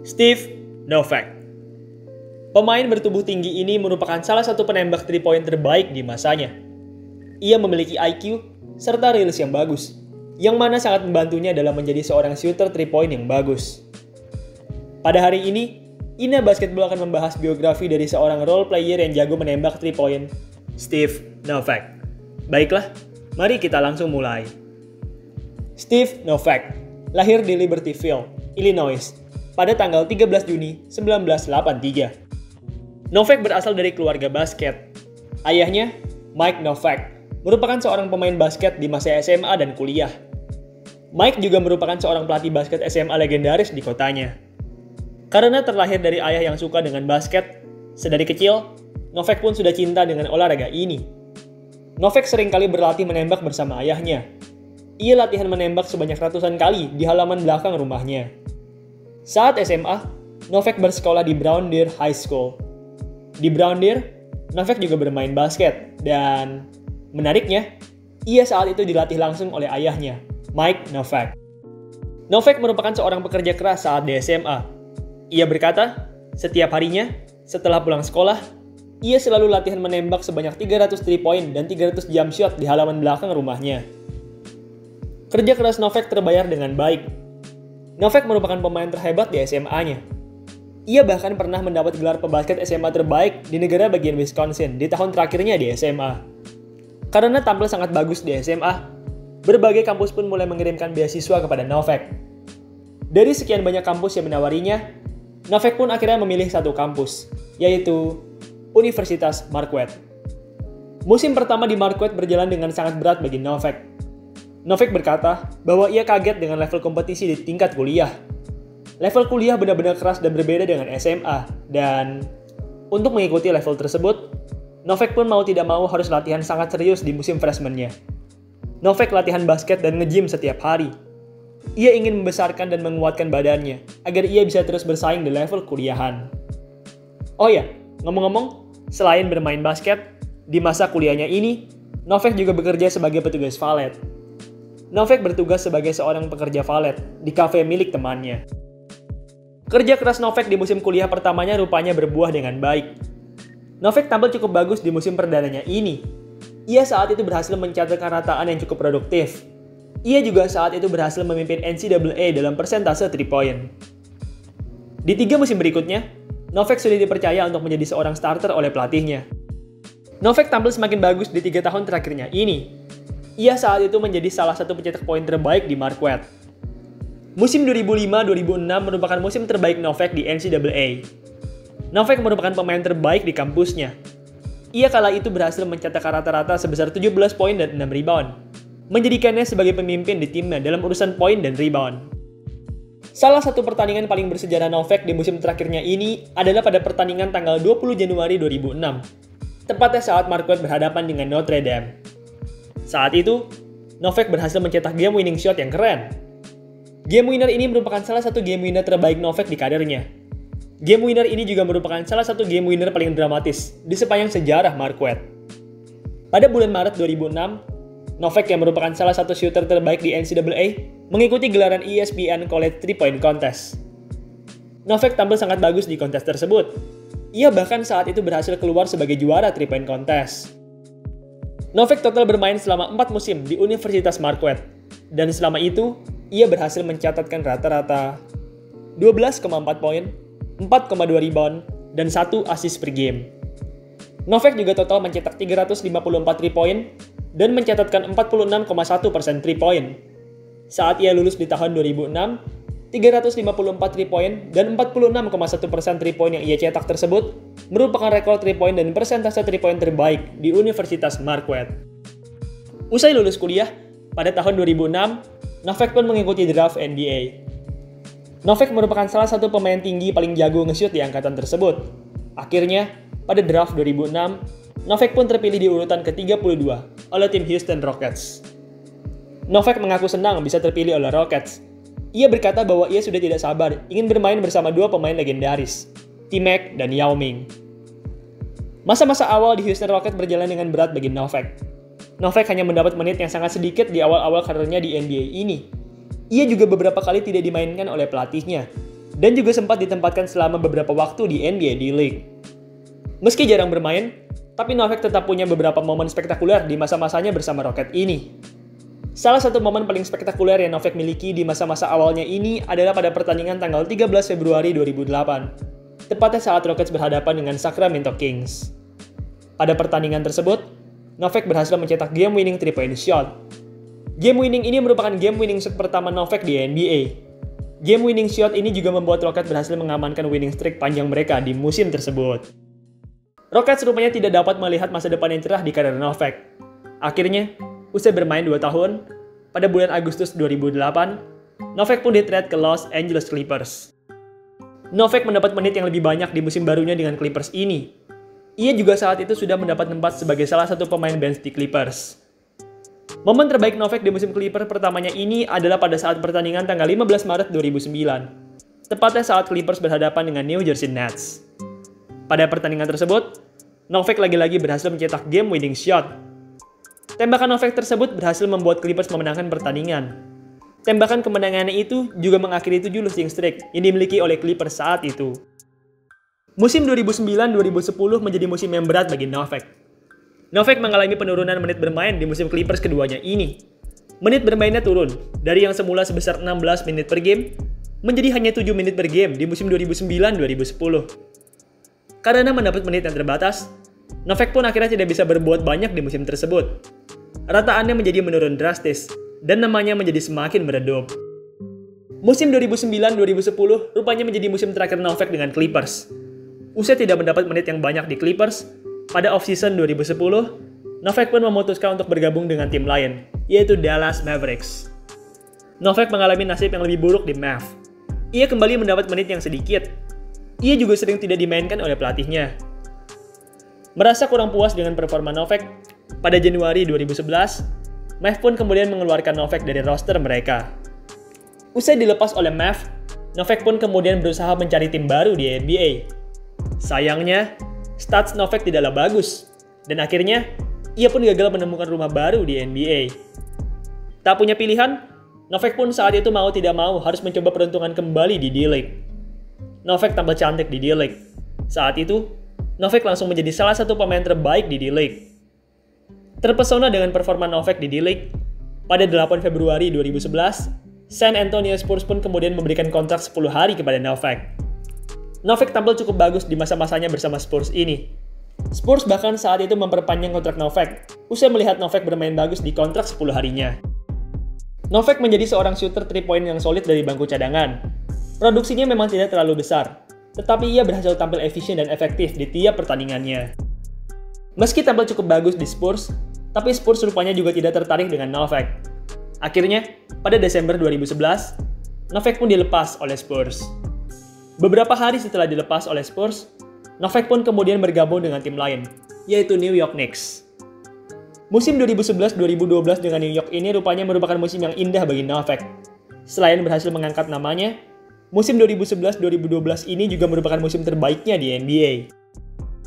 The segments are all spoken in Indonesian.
Steve Novak. Pemain bertubuh tinggi ini merupakan salah satu penembak 3-point terbaik di masanya. Ia memiliki IQ serta rilis yang bagus, yang mana sangat membantunya dalam menjadi seorang shooter 3-point yang bagus. Pada hari ini, Ina Basketball akan membahas biografi dari seorang role player yang jago menembak 3-point, Steve Novak. Baiklah, mari kita langsung mulai. Steve Novak lahir di Libertyville, Illinois, pada tanggal 13 Juni 1983. Novak berasal dari keluarga basket. Ayahnya, Mike Novak, merupakan seorang pemain basket di masa SMA dan kuliah. Mike juga merupakan seorang pelatih basket SMA legendaris di kotanya. Karena terlahir dari ayah yang suka dengan basket, sedari kecil, Novak pun sudah cinta dengan olahraga ini. Novak seringkali berlatih menembak bersama ayahnya. Ia latihan menembak sebanyak ratusan kali di halaman belakang rumahnya. Saat SMA, Novak bersekolah di Brown Deer High School. Di Brown Deer, Novak juga bermain basket, dan menariknya, ia saat itu dilatih langsung oleh ayahnya, Mike Novak. Novak merupakan seorang pekerja keras saat di SMA. Ia berkata, setiap harinya, setelah pulang sekolah, ia selalu latihan menembak sebanyak 300 3-point dan 300 jump shot di halaman belakang rumahnya. Kerja keras Novak terbayar dengan baik. Novak merupakan pemain terhebat di SMA-nya. Ia bahkan pernah mendapat gelar pebasket SMA terbaik di negara bagian Wisconsin di tahun terakhirnya di SMA. Karena tampil sangat bagus di SMA, berbagai kampus pun mulai mengirimkan beasiswa kepada Novak. Dari sekian banyak kampus yang menawarinya, Novak pun akhirnya memilih satu kampus, yaitu Universitas Marquette. Musim pertama di Marquette berjalan dengan sangat berat bagi Novak. Novak berkata bahwa ia kaget dengan level kompetisi di tingkat kuliah. Level kuliah benar-benar keras dan berbeda dengan SMA, dan untuk mengikuti level tersebut, Novak pun mau tidak mau harus latihan sangat serius di musim freshman-nya. Novak latihan basket dan nge-gym setiap hari. Ia ingin membesarkan dan menguatkan badannya, agar ia bisa terus bersaing di level kuliahan. Oh ya, ngomong-ngomong, selain bermain basket, di masa kuliahnya ini, Novak juga bekerja sebagai petugas valet. Novak bertugas sebagai seorang pekerja valet di kafe milik temannya. Kerja keras Novak di musim kuliah pertamanya rupanya berbuah dengan baik. Novak tampil cukup bagus di musim perdananya ini. Ia saat itu berhasil mencatatkan rataan yang cukup produktif. Ia juga saat itu berhasil memimpin NCAA dalam persentase 3-point. Di 3 musim berikutnya, Novak sudah dipercaya untuk menjadi seorang starter oleh pelatihnya. Novak tampil semakin bagus di 3 tahun terakhirnya ini. Ia saat itu menjadi salah satu pencetak poin terbaik di Marquette. Musim 2005-2006 merupakan musim terbaik Novak di NCAA. Novak merupakan pemain terbaik di kampusnya. Ia kala itu berhasil mencetak rata-rata sebesar 17 poin dan 6 rebound, menjadikannya sebagai pemimpin di timnya dalam urusan poin dan rebound. Salah satu pertandingan paling bersejarah Novak di musim terakhirnya ini adalah pada pertandingan tanggal 20 Januari 2006, tepatnya saat Marquette berhadapan dengan Notre Dame. Saat itu, Novak berhasil mencetak game winning shot yang keren. Game winner ini merupakan salah satu game winner terbaik Novak di karirnya. Game winner ini juga merupakan salah satu game winner paling dramatis di sepanjang sejarah Marquette. Pada bulan Maret 2006, Novak yang merupakan salah satu shooter terbaik di NCAA mengikuti gelaran ESPN College 3-Point Contest. Novak tampil sangat bagus di kontes tersebut. Ia bahkan saat itu berhasil keluar sebagai juara 3-Point Contest. Novak total bermain selama 4 musim di Universitas Marquette, dan selama itu, ia berhasil mencatatkan rata-rata 12,4 poin, 4,2 rebound, dan 1 assist per game. Novak juga total mencetak 354 3-point dan mencatatkan 46,1% 3-point. Saat ia lulus di tahun 2006, 354 3-point dan 46,1% 3-point yang ia cetak tersebut merupakan rekor 3-point dan persentase 3-point terbaik di Universitas Marquette. Usai lulus kuliah, pada tahun 2006, Novak pun mengikuti draft NBA. Novak merupakan salah satu pemain tinggi paling jago nge-shoot di angkatan tersebut. Akhirnya, pada draft 2006, Novak pun terpilih di urutan ke-32 oleh tim Houston Rockets. Novak mengaku senang bisa terpilih oleh Rockets. Ia berkata bahwa ia sudah tidak sabar ingin bermain bersama 2 pemain legendaris, T-Mac dan Yao Ming. Masa-masa awal di Houston Rockets berjalan dengan berat bagi Novak. Novak hanya mendapat menit yang sangat sedikit di awal-awal karirnya di NBA ini. Ia juga beberapa kali tidak dimainkan oleh pelatihnya. dan juga sempat ditempatkan selama beberapa waktu di NBA D-League. Meski jarang bermain, tapi Novak tetap punya beberapa momen spektakuler di masa-masanya bersama Rockets ini. Salah satu momen paling spektakuler yang Novak miliki di masa-masa awalnya ini adalah pada pertandingan tanggal 13 Februari 2008, tepatnya saat Rockets berhadapan dengan Sacramento Kings. Pada pertandingan tersebut, Novak berhasil mencetak game-winning 3-point shot. Game-winning ini merupakan game-winning shot pertama Novak di NBA. Game-winning shot ini juga membuat Rockets berhasil mengamankan winning streak panjang mereka di musim tersebut. Rockets rupanya tidak dapat melihat masa depan yang cerah di karir Novak. Akhirnya, usai bermain 2 tahun, pada bulan Agustus 2008, Novak pun di-trade ke Los Angeles Clippers. Novak mendapat menit yang lebih banyak di musim barunya dengan Clippers ini. Ia juga saat itu sudah mendapat tempat sebagai salah satu pemain bench di Clippers. Momen terbaik Novak di musim Clippers pertamanya ini adalah pada saat pertandingan tanggal 15 Maret 2009, tepatnya saat Clippers berhadapan dengan New Jersey Nets. Pada pertandingan tersebut, Novak lagi-lagi berhasil mencetak game-winning shot. Tembakan Novak tersebut berhasil membuat Clippers memenangkan pertandingan. Tembakan kemenangannya itu juga mengakhiri 7 losing streak yang dimiliki oleh Clippers saat itu. Musim 2009-2010 menjadi musim yang berat bagi Novak. Novak mengalami penurunan menit bermain di musim Clippers keduanya ini. Menit bermainnya turun dari yang semula sebesar 16 menit per game menjadi hanya 7 menit per game di musim 2009-2010. Karena mendapat menit yang terbatas, Novak pun akhirnya tidak bisa berbuat banyak di musim tersebut. Rataannya menjadi menurun drastis, dan namanya menjadi semakin meredup. Musim 2009-2010 rupanya menjadi musim terakhir Novak dengan Clippers. Usai tidak mendapat menit yang banyak di Clippers, pada off-season 2010, Novak pun memutuskan untuk bergabung dengan tim lain, yaitu Dallas Mavericks. Novak mengalami nasib yang lebih buruk di Mavs. Ia kembali mendapat menit yang sedikit. Ia juga sering tidak dimainkan oleh pelatihnya. Merasa kurang puas dengan performa Novak, pada Januari 2011, Mavs pun kemudian mengeluarkan Novak dari roster mereka. Usai dilepas oleh Mavs, Novak pun kemudian berusaha mencari tim baru di NBA. Sayangnya, stats Novak tidaklah bagus, dan akhirnya ia pun gagal menemukan rumah baru di NBA. Tak punya pilihan, Novak pun saat itu mau tidak mau harus mencoba peruntungan kembali di D-League. Novak tampil cantik di D-League. Saat itu, Novak langsung menjadi salah satu pemain terbaik di D-League. Terpesona dengan performa Novak di D-League, pada 8 Februari 2011, San Antonio Spurs pun kemudian memberikan kontrak 10 hari kepada Novak. Novak tampil cukup bagus di masa-masanya bersama Spurs ini. Spurs bahkan saat itu memperpanjang kontrak Novak, usai melihat Novak bermain bagus di kontrak 10 harinya. Novak menjadi seorang shooter 3-point yang solid dari bangku cadangan. Produksinya memang tidak terlalu besar, tetapi ia berhasil tampil efisien dan efektif di tiap pertandingannya. Meski tampil cukup bagus di Spurs, tapi Spurs rupanya juga tidak tertarik dengan Novak. Akhirnya, pada Desember 2011, Novak pun dilepas oleh Spurs. Beberapa hari setelah dilepas oleh Spurs, Novak pun kemudian bergabung dengan tim lain, yaitu New York Knicks. Musim 2011-2012 dengan New York ini rupanya merupakan musim yang indah bagi Novak. Selain berhasil mengangkat namanya, musim 2011-2012 ini juga merupakan musim terbaiknya di NBA.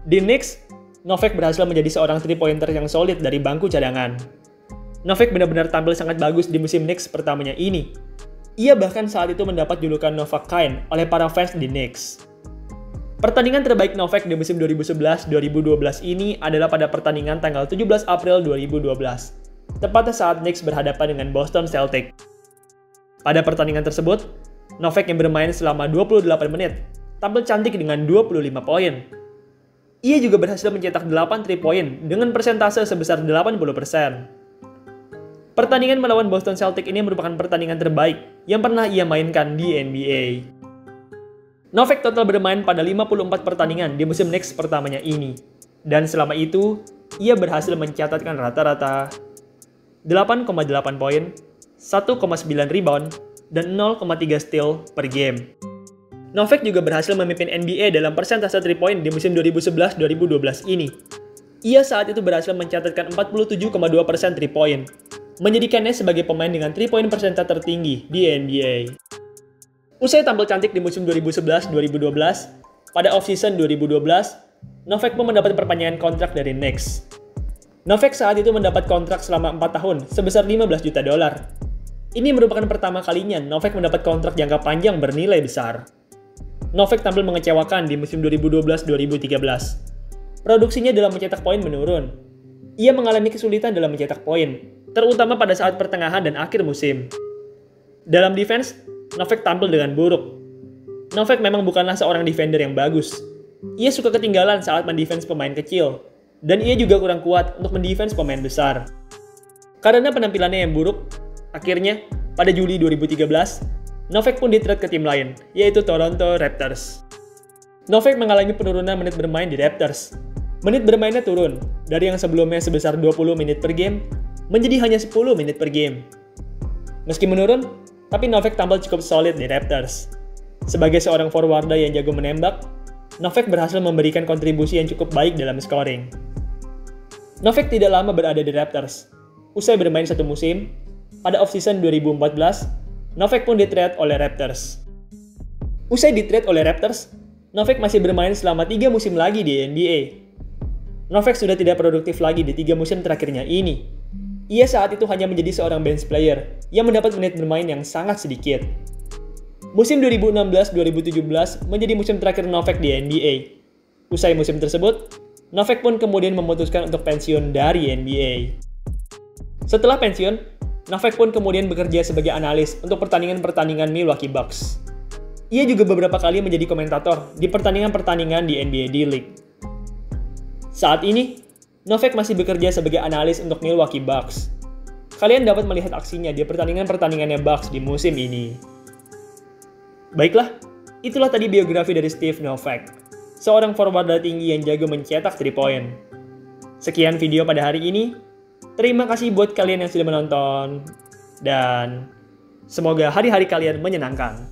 Di Knicks, Novak berhasil menjadi seorang 3-pointer yang solid dari bangku cadangan. Novak benar-benar tampil sangat bagus di musim Knicks pertamanya ini. Ia bahkan saat itu mendapat julukan Novakain oleh para fans di Knicks. Pertandingan terbaik Novak di musim 2011-2012 ini adalah pada pertandingan tanggal 17 April 2012, tepatnya saat Knicks berhadapan dengan Boston Celtics. Pada pertandingan tersebut, Novak yang bermain selama 28 menit, tampil cantik dengan 25 poin. Ia juga berhasil mencetak 8 3-point dengan persentase sebesar 80%. Pertandingan melawan Boston Celtics ini merupakan pertandingan terbaik yang pernah ia mainkan di NBA. Novak total bermain pada 54 pertandingan di musim Knicks pertamanya ini. Dan selama itu, ia berhasil mencatatkan rata-rata 8,8 poin, 1,9 rebound, dan 0,3 steal per game. Novak juga berhasil memimpin NBA dalam persentase 3-point di musim 2011-2012 ini. Ia saat itu berhasil mencatatkan 47,2% 3-point, menjadikannya sebagai pemain dengan 3-point persentase tertinggi di NBA. Usai tampil cantik di musim 2011-2012, pada off-season 2012, Novak pun mendapat perpanjangan kontrak dari Knicks. Novak saat itu mendapat kontrak selama 4 tahun sebesar $15 juta. Ini merupakan pertama kalinya Novak mendapat kontrak jangka panjang bernilai besar. Novak tampil mengecewakan di musim 2012-2013. Produksinya dalam mencetak poin menurun. Ia mengalami kesulitan dalam mencetak poin, terutama pada saat pertengahan dan akhir musim. Dalam defense, Novak tampil dengan buruk. Novak memang bukanlah seorang defender yang bagus. Ia suka ketinggalan saat mendefense pemain kecil, dan ia juga kurang kuat untuk mendefense pemain besar. Karena penampilannya yang buruk, akhirnya pada Juli 2013, Novak pun di-trade ke tim lain, yaitu Toronto Raptors. Novak mengalami penurunan menit bermain di Raptors. Menit bermainnya turun, dari yang sebelumnya sebesar 20 menit per game, menjadi hanya 10 menit per game. Meski menurun, tapi Novak tampil cukup solid di Raptors. Sebagai seorang forwarda yang jago menembak, Novak berhasil memberikan kontribusi yang cukup baik dalam scoring. Novak tidak lama berada di Raptors. Usai bermain satu musim, pada off-season 2014, Novak pun di-trade oleh Raptors. Usai di-trade oleh Raptors, Novak masih bermain selama 3 musim lagi di NBA. Novak sudah tidak produktif lagi di 3 musim terakhirnya ini. Ia saat itu hanya menjadi seorang bench player yang mendapat menit bermain yang sangat sedikit. Musim 2016-2017 menjadi musim terakhir Novak di NBA. Usai musim tersebut, Novak pun kemudian memutuskan untuk pensiun dari NBA. Setelah pensiun, Novak pun kemudian bekerja sebagai analis untuk pertandingan-pertandingan Milwaukee Bucks. Ia juga beberapa kali menjadi komentator di pertandingan-pertandingan di NBA D-League. Saat ini, Novak masih bekerja sebagai analis untuk Milwaukee Bucks. Kalian dapat melihat aksinya di pertandingan-pertandingannya Bucks di musim ini. Baiklah, itulah tadi biografi dari Steve Novak, seorang forward tinggi yang jago mencetak 3 point. Sekian video pada hari ini. Terima kasih buat kalian yang sudah menonton, dan semoga hari-hari kalian menyenangkan.